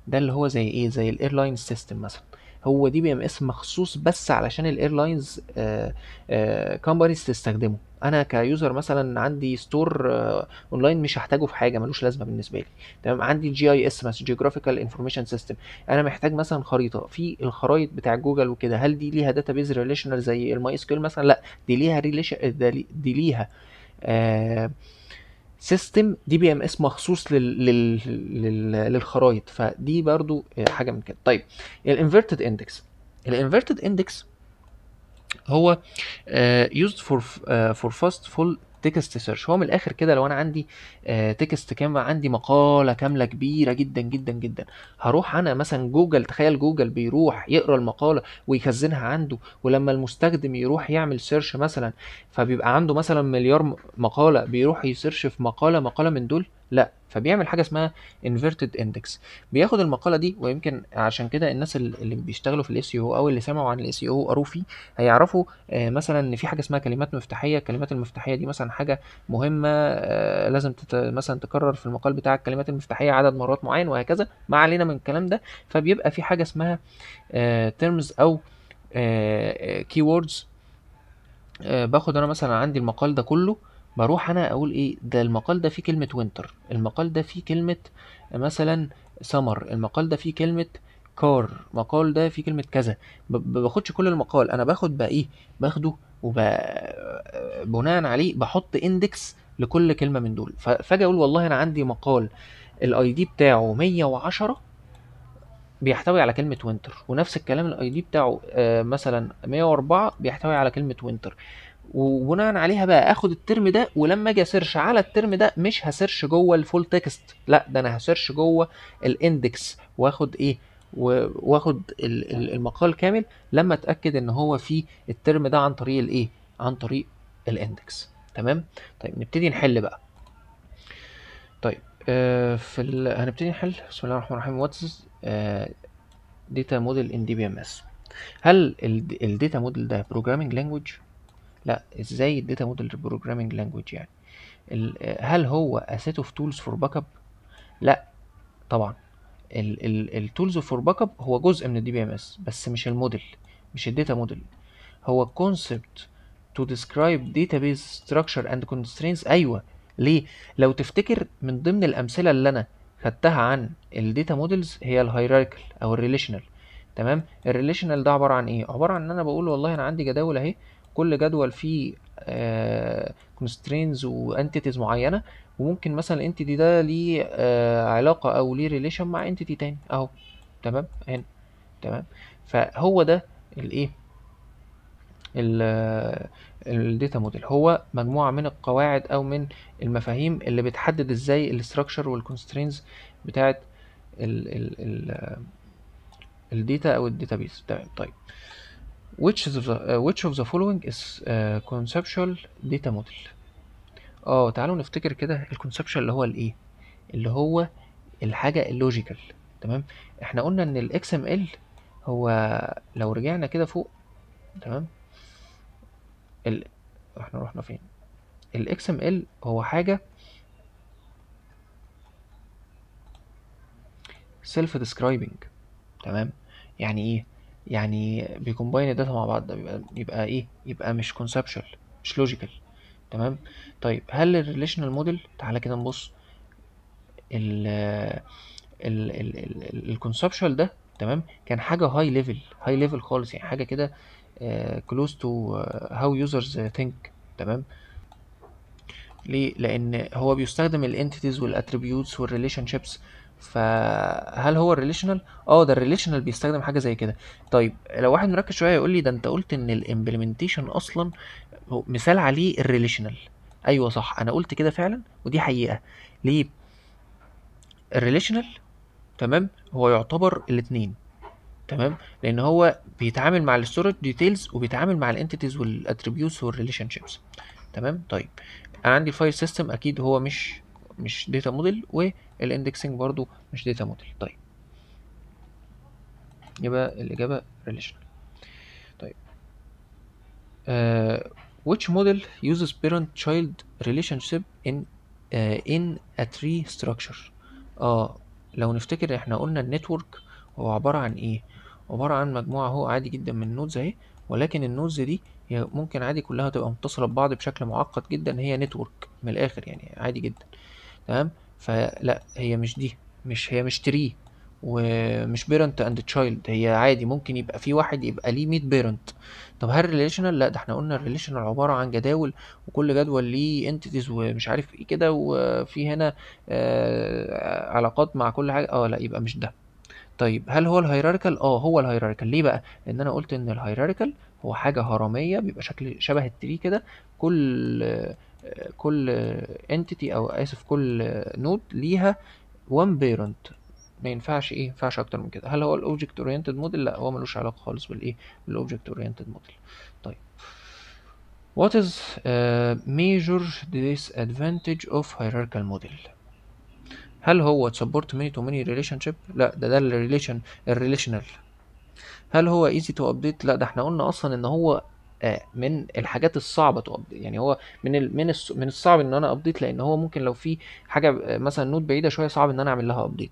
S1: ده اللي هو زي ايه، زي الايرلاين سيستم مثلا. هو دي بي ام اس مخصوص بس علشان الايرلاينز كومبانيز تستخدمه. انا كيوزر مثلا عندي ستور اونلاين مش هحتاجه في حاجه، ملوش لازمه بالنسبه لي. تمام. عندي جي اي اس مثلا، جيوغرافيكال انفورميشن سيستم، انا محتاج مثلا خريطه في الخرايط بتاع جوجل وكده، هل دي ليها داتابيز ريليشنال زي الماي اس كيو مثلا؟ لا، دي ليها دي ليها سيستم دي بي ام اس مخصوص للخرايط. فدي برضو حاجه من كده. طيب الانفيرتد اندكس، الانفيرتد اندكس هو used for fast full text search. هو من الاخر كده لو انا عندي تكست كامل، عندي مقاله كامله كبيره جدا جدا جدا، هروح انا مثلا جوجل، تخيل جوجل بيروح يقرا المقاله ويخزنها عنده، ولما المستخدم يروح يعمل سيرش مثلا، فبيبقى عنده مثلا مليار مقاله، بيروح يسيرش في مقاله من دول؟ لا، فبيعمل حاجه اسمها inverted index. بياخد المقاله دي، ويمكن عشان كده الناس اللي بيشتغلوا في الاس او او اللي سمعوا عن الاس او قروا فيه هيعرفوا مثلا ان في حاجه اسمها كلمات مفتاحيه. الكلمات المفتاحيه دي مثلا حاجه مهمه، لازم مثلا تكرر في المقال بتاع الكلمات المفتاحيه عدد مرات معين، وهكذا. ما علينا من الكلام ده. فبيبقى في حاجه اسمها تيرمز او كي ووردز. باخد انا مثلا عندي المقال ده كله، بروح انا اقول ايه ده، المقال ده فيه كلمة وينتر، المقال ده فيه كلمة مثلا سمر، المقال ده فيه كلمة كار، المقال ده فيه كلمة كذا. باخدش كل المقال، انا باخد بقى ايه، باخده بناء عليه بحط اندكس لكل كلمة من دول. فاجي اقول والله انا عندي مقال الاي دي بتاعه 110 بيحتوي على كلمة وينتر، ونفس الكلام الاي دي بتاعه مثلا 104 بيحتوي على كلمة وينتر. وبناء عليها بقى اخد الترم ده، ولما اجي اسيرش على الترم ده مش هسيرش جوه الفول تكست، لا، ده انا هسيرش جوه الاندكس، واخد ايه، واخد المقال كامل لما اتاكد ان هو في الترم ده عن طريق الايه، عن طريق الاندكس. تمام. طيب نبتدي نحل بقى. طيب هنبتدي نحل. بسم الله الرحمن الرحيم. واتس داتا موديل ان دي بي ام اس. هل الداتا موديل ده بروجرامينج لانجويج؟ لا. ازاي الداتا موديل بروجرامينج لانجويج يعني؟ هل هو a set of tools for backup؟ لا طبعا. التولز فور باك اب هو جزء من الدي بي ام اس، بس مش الموديل، مش الداتا موديل. هو concept to describe database structure and constraints. ايوه. ليه؟ لو تفتكر من ضمن الامثله اللي انا خدتها عن الداتا موديلز هي الهيراركال او الريليشنال. تمام. الريليشنال ده عباره عن ايه؟ عباره عن ان انا بقول والله انا عندي جداول اهي، كل جدول فيه constraints وانتيتيز معينه، وممكن مثلا الانتيتي ده ليه علاقه او ليه ريليشن مع انتيتي تاني اهو. تمام هنا. تمام. فهو ده الايه، الداتا موديل هو مجموعة من القواعد او من المفاهيم اللي بتحدد ازاي الاستراكشر والكونسترينز بتاعت الداتا او الداتابيس. تمام. طيب which of the following is conceptual data model؟ تعالوا نفتكر كده الكونسبشوال اللي هو الايه، اللي هو الحاجة اللوجيكال. تمام. احنا قلنا ان الاكس ام ال هو، لو رجعنا كده فوق، تمام، ال... احنا رحنا فين؟ الاكس ام ال هو حاجة سيلف ديسكرايبنج. تمام. يعني ايه؟ يعني بيكومباين الداتا مع بعض، يبقى ايه؟ يبقى مش كونسبشوال، مش لوجيكال. تمام. طيب هل الريليشنال موديل، تعالى كده نبص، ال الكونسبشوال ده، تمام، كان حاجه هاي ليفل، هاي ليفل خالص، يعني حاجه كده كلوز تو هاو يوزرز ثينك. تمام. ليه؟ لان هو بيستخدم الانتيتيز والاتريبيوتس والريليشن شيبس. فهل هو الريليشنال؟ ده الريليشنال بيستخدم حاجه زي كده. طيب لو واحد مركز شويه يقول لي ده انت قلت ان الامبلمنتيشن اصلا هو مثال عليه الريليشنال. ايوه صح، انا قلت كده فعلا ودي حقيقه. ليه؟ الريليشنال، تمام، هو يعتبر الاثنين. تمام. لان هو بيتعامل مع الستورج ديتيلز وبيتعامل مع الانتيتيز والاتريبيوتس والريليشن شيبس. تمام. طيب انا عندي الفايل سيستم اكيد هو مش داتا موديل، والاندكسنج برضو مش داتا موديل. طيب يبقى الاجابه ريليشنال. طيب uh, which model uses parent child relationship in a tree structure؟ لو نفتكر احنا قلنا النتورك هو عبارة عن ايه؟ عبارة عن مجموعة هو عادي جدا من النودز اهي، ولكن النودز دي هي ممكن عادي كلها تبقى متصلة ببعض بشكل معقد جدا، هي نتورك من الاخر يعني عادي جدا. تمام. فلا هي مش دي، مش تري، ومش بيرنت اند تشايلد. هي عادي ممكن يبقى في واحد يبقى ليه 100 بيرنت. طب هل الريليشنال؟ لا، ده احنا قلنا الريليشنال عبارة عن جداول، وكل جدول ليه انتيتيز ومش عارف ايه كده، وفي هنا علاقات مع كل حاجة. لا يبقى مش ده. طيب هل هو الهيراريكال؟ هو الهيراريكال. ليه بقى؟ لان انا قلت ان الهيراريكال هو حاجه هرميه، بيبقى شكل شبه التري كده. كل انتيتي، او اسف، كل نود ليها وان بيرنت. ما ينفعش ايه، ما ينفعش اكتر من كده. هل هو الاوبجكت اورينتد موديل؟ لا، هو ملوش علاقه خالص بالايه، بالاوبجكت اورينتد موديل. طيب what is a major disadvantage of hierarchical model؟ هل هو support many to many relationship؟ لا، ده الريليشنال. هل هو easy to update؟ لا، ده احنا قلنا اصلا ان هو من الحاجات الصعبه تو ابديت. يعني هو من الصعب ان انا ابديت، لان هو ممكن لو في حاجه مثلا نود بعيده شويه صعب ان انا اعمل لها ابديت.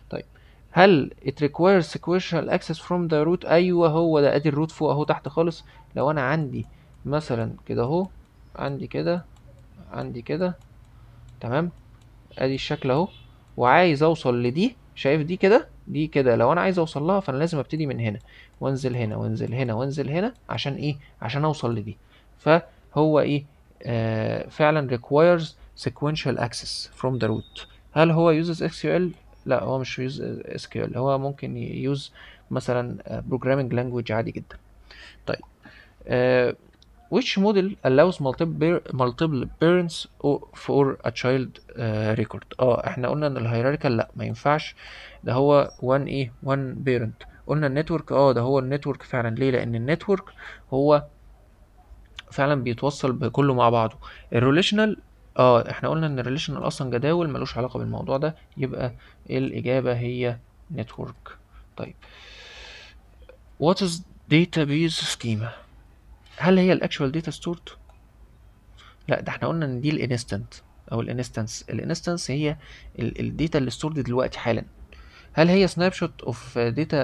S1: طيب هل it requires sequential access from the root؟ ايوه هو ده، ادي الروت فوق اهو تحت خالص. لو انا عندي مثلا كده اهو، عندي كده، عندي كده، تمام، ادي الشكل اهو، وعايز اوصل لدي، شايف دي كده، دي كده، لو انا عايز اوصل لها فانا لازم ابتدي من هنا وانزل هنا وانزل هنا وانزل هنا، عشان ايه؟ عشان اوصل لدي. فهو ايه؟ فعلا requires sequential access from the root. هل هو uses SQL؟ لا، هو مش use SQL، هو ممكن يوز مثلا programming language عادي جدا. طيب آه which model allows multiple parents for a child record؟ احنا قلنا ان الهيراريكال لا، ما ينفعش، ده هو one parent. قلنا النتورك، ده هو النتورك فعلا. ليه؟ لان النتورك هو فعلا بيتوصل بكله مع بعضه. الريليشنال احنا قلنا ان الريليشنال اصلا جداول ملوش علاقة بالموضوع ده، يبقى الاجابة هي نتورك. طيب what is database schema؟ هل هي الاكشوال داتا ستورد؟ لا، ده احنا قلنا ان دي الانستنت او الانستنس هي الداتا اللي ستورد دلوقتي حالا. هل هي سناب شوت اوف داتا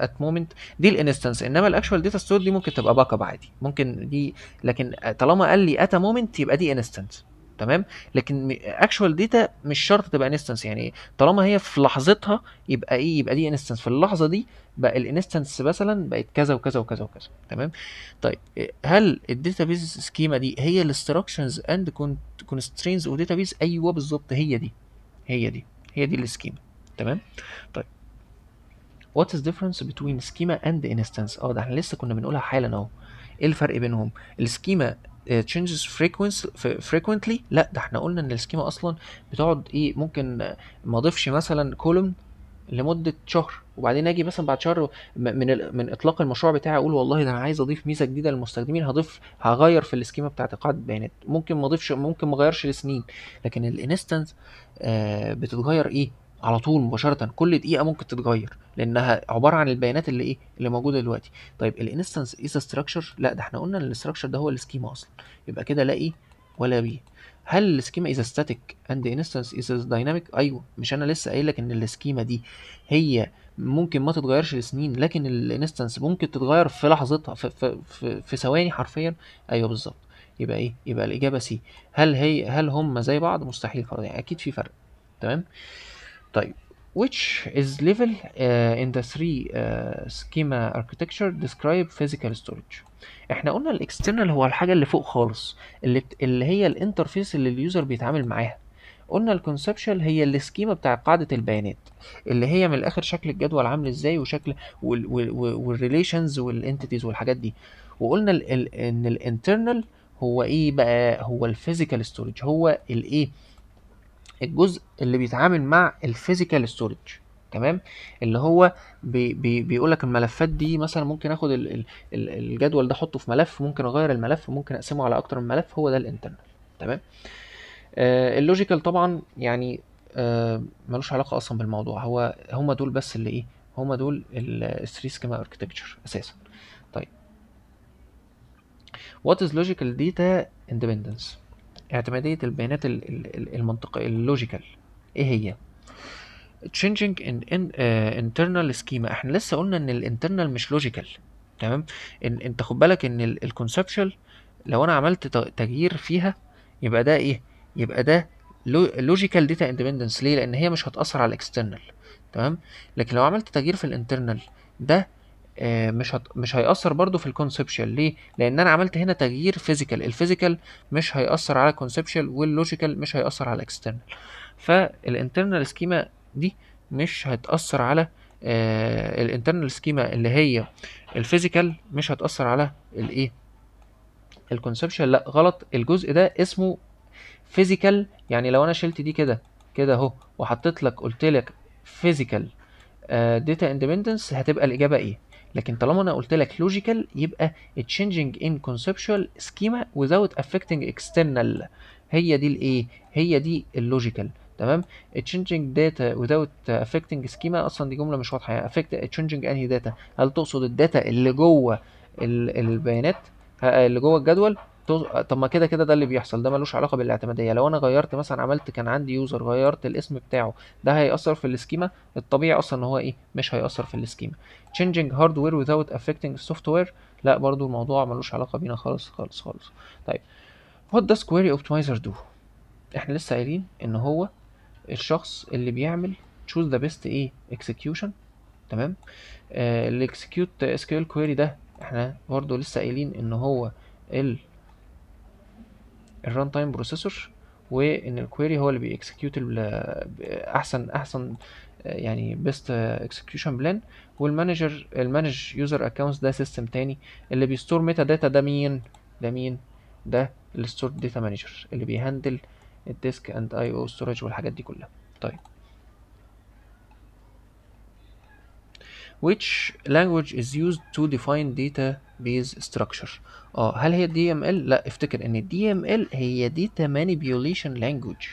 S1: ات مومنت؟ دي الانستنس، انما الاكشوال داتا ستور دي ممكن تبقى باك اب عادي، ممكن دي، لكن طالما قال لي ات مومنت يبقى دي انستنس. تمام. لكن اكشوال داتا مش شرط تبقى انستنس، يعني طالما هي في لحظتها يبقى ايه، يبقى دي انستنس في اللحظه دي، بقى الانستنس مثلا بقت كذا وكذا وكذا وكذا. تمام. طيب هل الداتابيز سكيما دي هي الانستراكشنز اند كونسترينز اوف داتابيز؟ ايوه بالظبط، هي دي السكيما. تمام. طيب what is difference between schema and instance؟ ده احنا لسه كنا بنقولها حالا اهو. ايه الفرق بينهم؟ السكيما changes frequently. لا، ده احنا قلنا ان السكيما اصلا بتقعد ايه، ممكن ما اضيفش مثلا كولوم لمده شهر، وبعدين اجي مثلا بعد شهر من اطلاق المشروع بتاعي اقول والله ده انا عايز اضيف ميزه جديده للمستخدمين، هغير في السكيما بتاعت قاعده البيانات. ممكن ما اضيفش، ممكن ما اغيرش لسنين. لكن الانستنس بتتغير ايه، على طول مباشره، كل دقيقه ممكن تتغير، لانها عباره عن البيانات اللي ايه، اللي موجوده دلوقتي. طيب الانستنس از ستراكشر؟ لا، ده احنا قلنا ان الاستراكشر ده هو السكيما اصلا، يبقى كده لا ايه ولا بي. هل السكيما از ستاتيك اند انستنس از دايناميك؟ ايوه، مش انا لسه قايل لك ان السكيما دي هي ممكن ما تتغيرش لسنين، لكن الانستنس ممكن تتغير في لحظتها، في ثواني حرفيا. ايوه بالظبط. يبقى ايه، يبقى الاجابه سي. هل هم زي بعض؟ مستحيل خالص، يعني اكيد في فرق. تمام. طيب which is level in the three schema architecture describe physical storage؟ احنا قلنا الاكسترنال هو الحاجه اللي فوق خالص، اللي هي الانترفيس اللي اليوزر بيتعامل معاها. قلنا الكونسبشوال هي السكيما بتاع قاعده البيانات، اللي هي من الاخر شكل الجدول عامل ازاي، وشكل والريليشنز والانتيتيز والحاجات دي. وقلنا ان الانترنال هو ايه بقى، هو الفيزيكال ستورج، هو الايه، الجزء اللي بيتعامل مع الفيزيكال ستورج. تمام. اللي هو بيقول لك الملفات دي مثلا ممكن اخد الجدول ده احطه في ملف، ممكن اغير الملف، ممكن اقسمه على اكتر من ملف، هو ده الانترنال. تمام. اللوجيكال طبعا يعني ملوش علاقه اصلا بالموضوع، هما دول بس اللي ايه، هما دول الثري سكيما اركتكتشر اساسا. طيب what is logical data independence؟ اعتماديه البيانات المنطقيه اللوجيكال ايه هي؟ changing in internal schema. احنا لسه قلنا ان الانترنال مش لوجيكال. تمام. انت خد بالك ان الكونسبشوال لو انا عملت تغيير فيها يبقى ده ايه، يبقى ده لوجيكال داتا اندبندنس. ليه؟ لان هي مش هتاثر على الاكسترنال. تمام. لكن لو عملت تغيير في الانترنال ده مش هيأثر برضو في الكونسبشوال. ليه؟ لان انا عملت هنا تغيير فيزيكال، الفيزيكال مش هيأثر على الكونسبشوال، واللوجيكال مش هيأثر على الاكسترنال. فالانترنال سكيما دي مش هتأثر على الانترنال سكيما اللي هي الفيزيكال، مش هتأثر على الايه، الكونسبشن. لا غلط، الجزء ده اسمه فيزيكال. يعني لو انا شلت دي كده كده اهو، وحطيت لك قلت لك فيزيكال داتا اندبندنس، هتبقى الاجابه ايه. لكن طالما انا قلت لك لوجيكال يبقى changing in conceptual schema without affecting external، هي دي الايه، هي دي اللوجيكال. تمام. changing data without affecting schema، اصلا دي جمله مش واضحه، يعني affect changing انهي داتا، هل تقصد الداتا اللي جوه البيانات اللي جوه الجدول؟ طب ما كده كده ده اللي بيحصل، ده ملوش علاقه بالاعتماديه. لو انا غيرت مثلا، عملت كان عندي يوزر غيرت الاسم بتاعه، ده هيأثر في السكيما؟ الطبيعي اصلا ان هو ايه، مش هيأثر في السكيما. changing hardware without affecting software، لا برضو الموضوع ملوش علاقة بينا خالص خالص خالص. طيب what does query optimizer do؟ احنا لسه قايلين ان هو الشخص اللي بيعمل choose the best ايه execution. تمام. اللي execute SQL query ده احنا برضو لسه قايلين ان هو الران تايم بروسيسور، وان الكويري هو اللي بيكسكيوت احسن يعني بيست اكسكيوشن بلان. المانج يوزر اكونتس ده سيستم تاني. اللي بيستور ميتا داتا ده مين؟ ده الستور داتا مانجر اللي بيهندل الديسك اند اي او ستورج والحاجات دي كلها. طيب which language is used to define database structure. هل هي DML؟ لا، افتكر ان DML هي data manipulation language،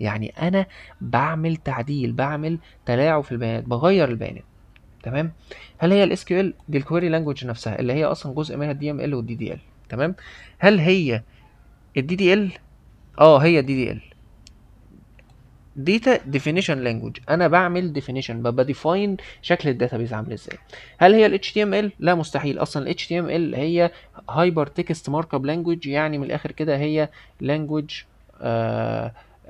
S1: يعني انا بعمل تعديل، بعمل تلاعب في البيانات، بغير البيانات. تمام. هل هي الاس كيو ال؟ دي الكويري لانجوج نفسها اللي هي اصلا جزء منها الدي ام ال والدي دي ال. تمام. هل هي الدي دي ال؟ هي الدي دي ال داتا ديفينيشن لانجوج، انا بعمل ديفينيشن، بديفاين شكل الداتابيز عامل ازاي. هل هي ال HTML؟ لا مستحيل، اصلا ال HTML هي هايبر تكست مارك اب لانجوج، يعني من الاخر كده هي لانجوج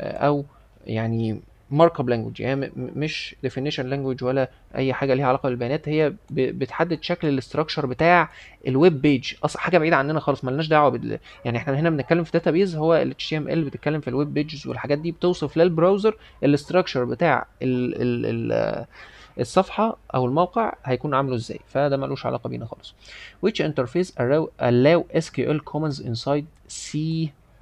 S1: او يعني مارك اب لانجوج، يعني مش ديفينيشن لانجوج ولا اي حاجه ليها علاقه بالبيانات. هي بتحدد شكل الاستراكشر بتاع الويب بيج، اصلا حاجه بعيده عننا خالص، ملناش دعوه يعني احنا هنا بنتكلم في داتابيز، هو ال HTML بتتكلم في الويب بيجز والحاجات دي، بتوصف للبراوزر الاستراكشر بتاع الصفحه او الموقع هيكون عامله ازاي، فده ملوش علاقه بينا خالص. which interface allow SQL commands inside C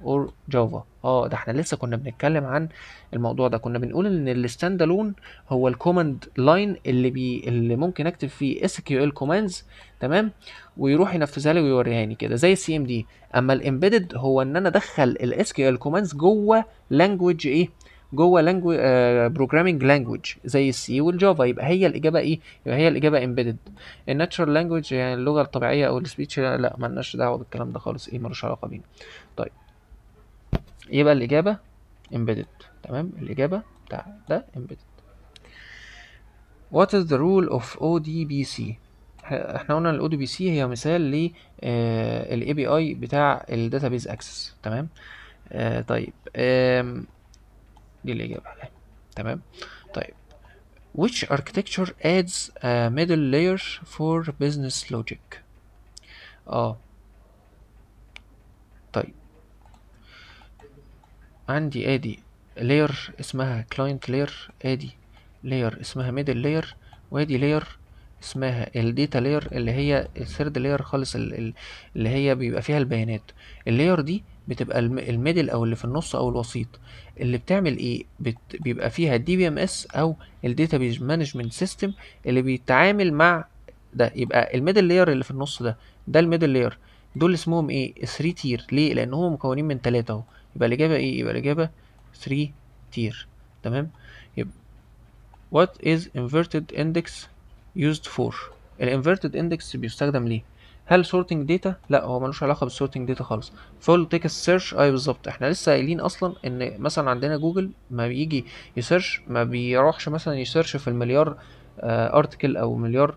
S1: or Java. ده احنا لسه كنا بنتكلم عن الموضوع ده، كنا بنقول ان الستاند الون هو الكوماند لاين اللي ممكن اكتب فيه SQL commands، تمام، ويروح ينفذها لي ويوريهاني كده زي السي ام دي. اما الامبيدد هو ان انا ادخل الاس كيو ال كوماندز جوه لانجوج ايه، جوه لانجوج بروجرامينج لانجوج زي السي والجافا. يبقى هي الاجابه ايه؟ يبقى هي الاجابه امبيدد. الناتشرال لانجوج يعني اللغه الطبيعيه او السبيتش، لا مالناش دعوه بالكلام ده خالص، ايه ملوش علاقه بينا. طيب يبقى الاجابه امبيدد. تمام، الاجابه بتاع ده امبيدد. What is the rule of ODBC؟ احنا قلنا ال ODBC هي مثال ل ال API بتاع ال Database Access. تمام. طيب دي الإجابة. تمام. طيب which architecture adds a middle layer for business logic؟ طيب عندي ادي layer اسمها client layer، ادي layer اسمها middle layer، وادي layer اسمها الداتا layer اللي هي الثيرد layer خالص، اللي هي بيبقى فيها البيانات. اللاير دي بتبقى الميدل او اللي في النص او الوسيط، اللي بتعمل ايه؟ بيبقى فيها الدي بي ام اس او الداتابيز مانجمنت سيستم اللي بيتعامل مع ده. يبقى الميدل لاير اللي في النص ده الميدل لاير، دول اسمهم ايه؟ 3 تير. ليه؟ لان هم مكونين من 3 اهو. يبقى الإجابة إيه؟ يبقى الإجابة 3 تير. تمام. يبقى what is inverted index used for؟ ال inverted index بيستخدم ليه؟ هل sorting data؟ لا، هو ملوش علاقة بال sorting data خالص. full text search، بالظبط، احنا لسه قايلين اصلا ان مثلا عندنا جوجل ما بيجي يسيرش، ما بيروحش مثلا يسيرش في المليار ارتكل او مليار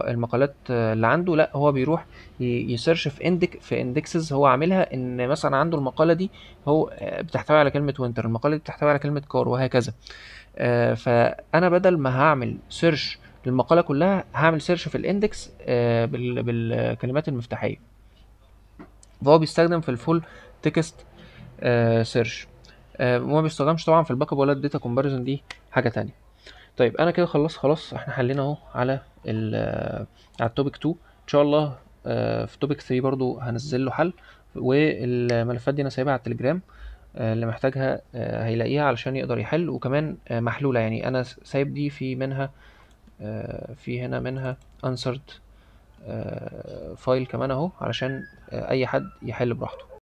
S1: المقالات اللي عنده، لا هو بيروح يسيرش في اندكسز هو عاملها، ان مثلا عنده المقاله دي هو بتحتوي على كلمه وينتر، المقاله دي بتحتوي على كلمه كار، وهكذا. فانا بدل ما هعمل سيرش للمقاله كلها، هعمل سيرش في الاندكس بالكلمات المفتاحيه، فهو بيستخدم في الفول تكست سيرش. وما بيستخدمش طبعا في الباك اب ولا الداتا كومباريزون، دي حاجه تانية. طيب انا كده خلاص احنا حلينا اهو على على التوبيك 2. ان شاء الله في توبيك 3 برضو هنزل له حل، والملفات دي انا سايبها على التليجرام، اللي محتاجها هيلاقيها علشان يقدر يحل، وكمان محلولة، يعني انا سايب دي في منها في هنا منها answered فايل كمان اهو، علشان اي حد يحل براحته.